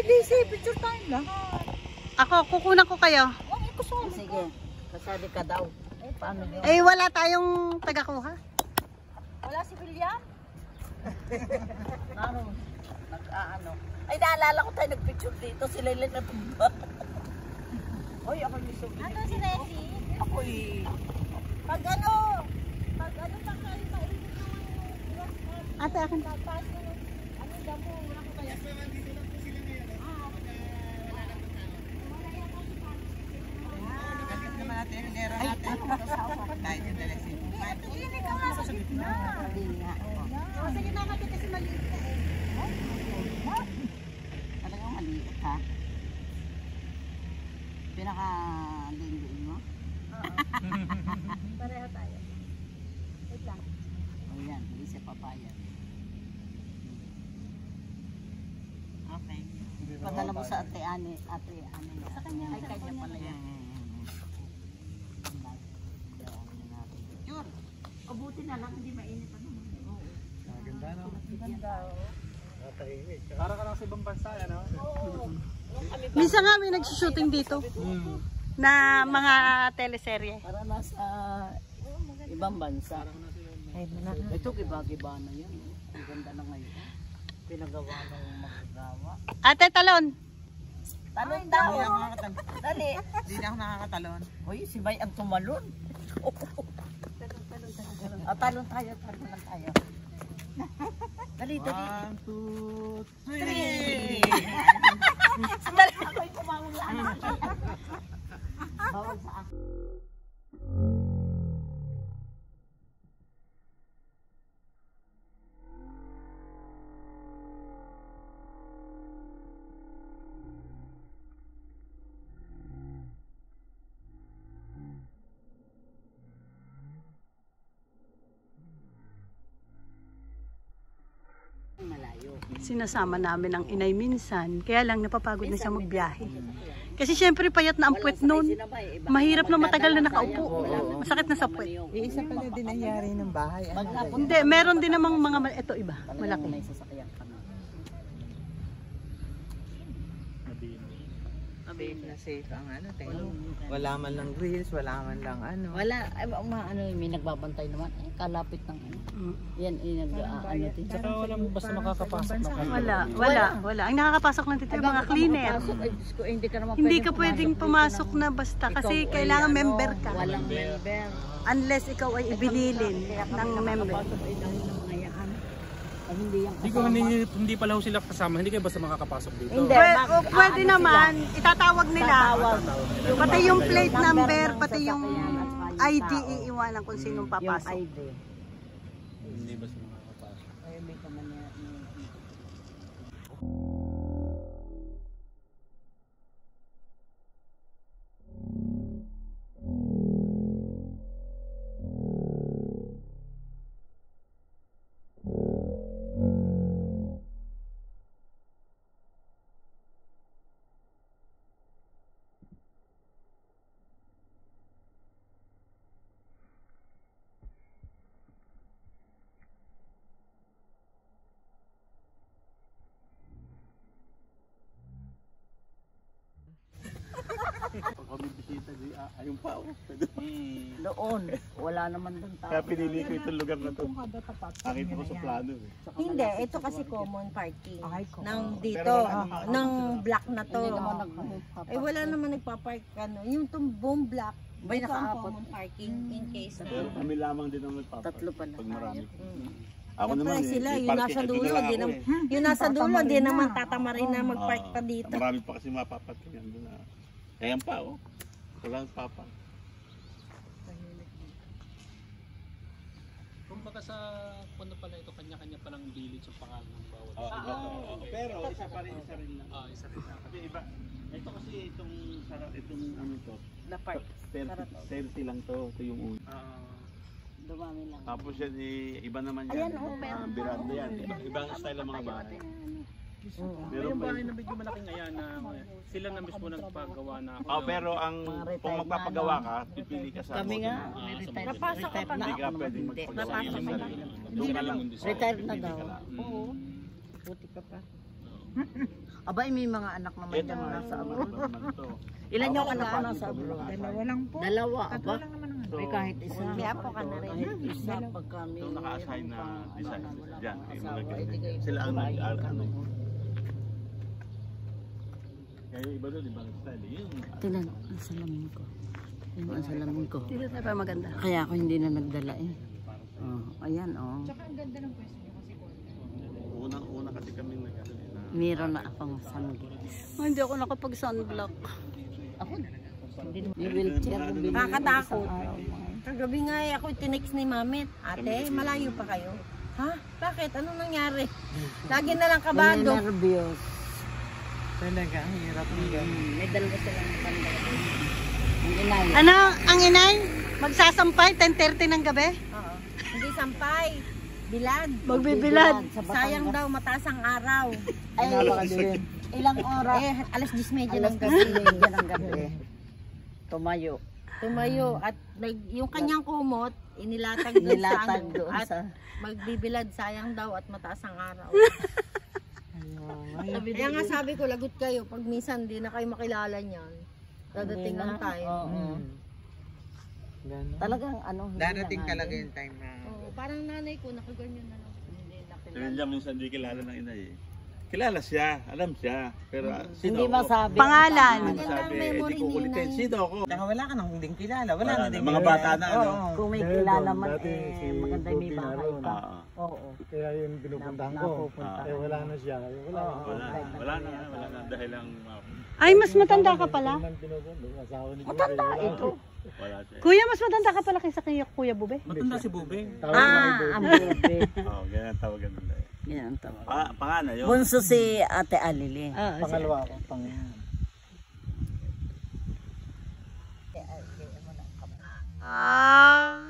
Lisi, picture tayo lahat. Ako, kukunan ko kayo. Sige, kasali ka daw. Paano yun? Eh, wala tayong tagakuha. Wala si William? Ano? Nag-ano? Ay, naalala ko tayo nag-picture dito. Sila ilan na tumba. Hoy, ako yung subi. Ano si Nessie? Ako pag ano pa kayo mainit naman yung Ate, akin. tapos ano damo, wala ko kaya. Nandito lang po sila ngayon. Nakakit naman natin yung lera natin. Kahit yung dalasin. Hindi ka nga sa gitna. Sa gitna ka kasi maliit ka eh. Talagang maliit ha? Pinaka-dingding mo? Pareho tayo. Wait lang. Ayan, hindi siya papaya. Okay. Padala mo sa ate Ani. Sa kanya. Ay, kanya pala yan. Picture. O buti na lang, hindi mainit pa naman. Maganda no? Ganda o. Para ka lang sa ibang bansa, ano? Minsan nga may nagsushooting dito. Na mga teleserye. Para nasa ibang bansa. Ito giba-giba na yan. Ang ganda na ngayon. Pinagawa ng magagawa. Ate, talon. Talon daw. Dali. Hindi na ako nakakatalon. Uy, si Bay ang tumalon. Talon tayo. Dali. 1, 2, 3. Dali ako'y tumawala. Bawal sa akin. Sinasama namin ang inay minsan. Kaya lang napapagod na siya magbiyahe. Kasi syempre payat na ang puwet nun. Mahirap na matagal na nakaupo. Masakit na sa puwet. Isa pala din nangyari ng bahay. Hindi, meron din namang mga, ito iba, malaki. Safe na safe ang ano, wala man lang grills, wala man lang ano. Wala, may nagbabantay naman. Kalapit ng ano. Yan, ano din. Saka walang basta makakapasok na kayo. Wala. Ang nakakapasok lang dito yung mga cleaner. Hindi ka pwedeng pumasok na basta kasi kailangan member ka. Walang member. Unless ikaw ay ibinilin ng member. Hindi pala ho sila kasama, hindi kayo basta makakapasok dito. Hindi. Pwede naman, itatawag nila. Pati yung plate number, pati yung ID iiwanan kung sinong papasok. Yung ID. Hindi basta makakapasok. Ay, may kamanya. Pag kami bisita, ayun pa ako. Doon. Wala naman doon tao. Kaya pinili ko itong lugar na ito. Nakita ko sa plano. Hindi, ito kasi common parking. Ng dito, ng block na to. Eh wala naman nagpa-park ano. Yung buong block, Bay, ito ang nakaapot. common parking in case na. Pero kami lamang din ang nagpapark. Tatlo pa na. Pag marami. Ako Siyempre naman sila, eh, yung parking, nasa ito dulo, na lang di ako naman, yung nasa dulo, di naman tatamarin na mag-park pa eh. dito. Marami pa kasi mapaparkingan doon na. Ayan pa oh. Wala nang papa. Kung baka sa ano pala ito, kanya-kanya palang village yung pangalan ng bawat. Pero isa pa rin lang. Isa rin lang. Kasi iba. Ito kasi itong sarap, itong ano to. Na park. 30 lang to. Ito yung una. Dumami lang. Tapos yan iba naman yan. Birado yan. Ibang style ng mga bahay. Pero yung bahay na medyo malaking ayan na sila na mismo nagpagawa na ako. Pero kung magpapagawa ka, pipili ka sa Kami nga, model. napasok ka pa Hindi na. ka pwedeng magpagawa. Napasok ka na. Doon ka lang. Retired na daw. Oo. Puti ka pa. Abay, may mga anak naman Ito dyan nga, nasa ano abroad. naman ito. Ilan yung anak ko nasa abroad? Dalawa lang po. Dalawa, Tatlo aba? lang naman ang ano. Ay, kahit isa. May apo ka na rin. Kahit isa, pag kami. Ito naka-assign na design. Diyan, yung mga Asawa, ganyan. hindi kayo Sila ang babae, ano. ano. Kaya yung iba doon, ibang style. Yun. Tingnan, ang salamin ko. Yung ang salamin ko. Dito tayo pa maganda. Kaya ako hindi na nagdala eh. Oh, ayan oh. Tsaka ang ganda ng pwesto niyo kasi po. Unang-una kasi kami nag-ano. Meron na akong sunglass. Oh, hindi ako nakapag-sunblock. Ako na. Hindi na. Yung wheelchair ko binili. Nakakatakot. sa araw, mga- Kagabi nga ako tinext ni Mamit. Ate, malayo pa kayo? Ha? Bakit? Anong nangyari? Lagi na lang kabado. Nervyos. Talaga, ang hirap nila. May dalawa silang panda. Ang inay. Ano, ang inay? Magsasampay, 10:30 ng gabi? Oo. Hindi sampay. Bilad. Magbibilad. Sa Sayang daw, mataas ang araw. Ay, ilang oras? Eh, alas 10:30 Alas ng gabi. 10:30 ng gabi. Tumayo. Tumayo at yung kanyang kumot, inilatag doon sa Nilatag ano. doon At sa... magbibilad, sayang daw at mataas ang araw. Sabi Kaya nga sabi ko, lagot kayo. Pag minsan di na kayo makilala niyan, dadating lang tayo. Oo. Gano'n. Talagang ano. hindi Darating na talaga nga yung time na... Oo, parang nanay ko, nakaganyan na lang. Hindi na Sabi niya, minsan hindi kilala ng inay eh. Kilala siya, alam siya. Pero sino Hindi ako? masabi. Pangalan. Hindi Magandang masabi, memory hindi ko ni ulitin. Inay. Sino ako? Saka wala ka nang ding kilala. Wala Wala na na, ding mga kilala. bata na, ano? Oo. Kung may kilala man, dati si maganda may Ruby bahay naroon. pa. Oo. Oo. Kaya yung pinupuntahan ko, Napupunta. eh wala na siya. Eh, wala na. Wala na. Dahil lang, Ay, mas matanda ka pala. Nang pinupunta, asawa ni Matanda ito. wala siya. Kuya, mas matanda ka pala kaysa kay Kuya Bube. Matanda si Bube. Ang bebe. Oo, ganyan tawagan nila eh. Yan ang tawag. Pangalan yun. Bunso si Ate Alili. Pangalawa ko, Ah.